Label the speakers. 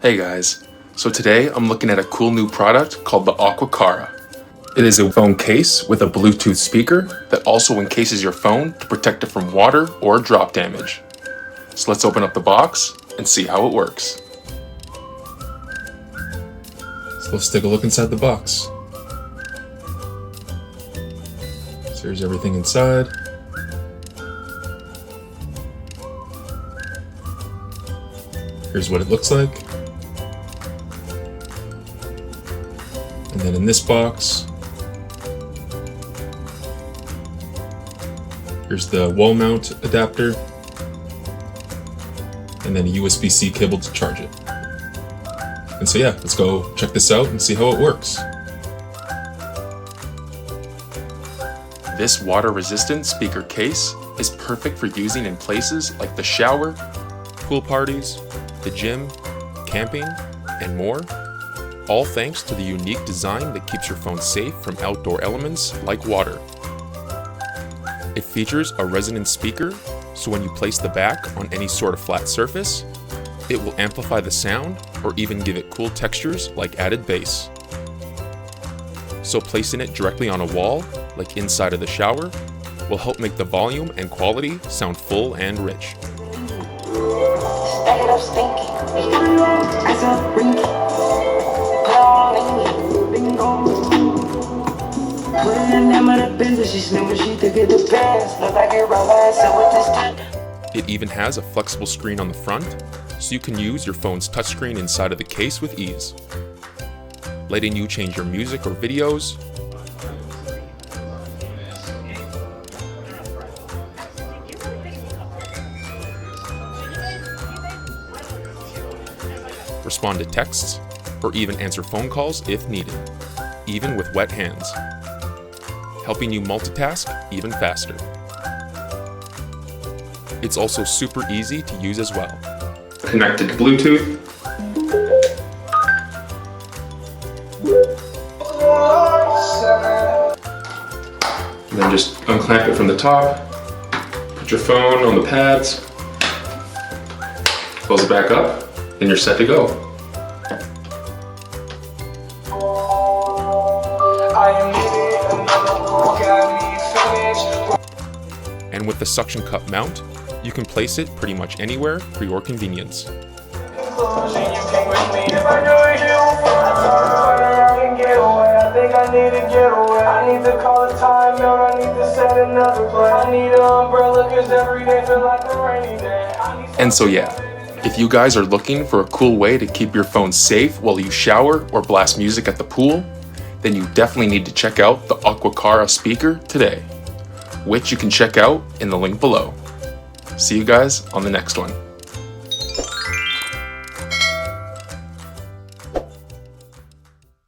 Speaker 1: Hey guys, so today I'm looking at a cool new product called the Aquacara. It is a phone case with a Bluetooth speaker that also encases your phone to protect it from water or drop damage. So let's open up the box and see how it works. So let's take a look inside the box. So here's everything inside. Here's what it looks like. And then in this box, here's the wall mount adapter, and then a USB-C cable to charge it. And so yeah, let's go check this out and see how it works. This water-resistant speaker case is perfect for using in places like the shower, pool parties, the gym, camping, and more, all thanks to the unique design that keeps your phone safe from outdoor elements like water. It features a resonant speaker, so when you place the back on any sort of flat surface, it will amplify the sound or even give it cool textures like added bass. So placing it directly on a wall, like inside of the shower, will help make the volume and quality sound full and rich. It even has a flexible screen on the front, so you can use your phone's touchscreen inside of the case with ease, letting you change your music or videos, respond to texts, or even answer phone calls if needed, even with wet hands, helping you multitask even faster. It's also super easy to use as well. Connected to Bluetooth. And then just unclamp it from the top, put your phone on the pads, close it back up, and you're set to go. And with the suction cup mount, you can place it pretty much anywhere for your convenience. And so yeah, if you guys are looking for a cool way to keep your phone safe while you shower or blast music at the pool, then you definitely need to check out the Aquacara speaker today, which you can check out in the link below. See you guys on the next one.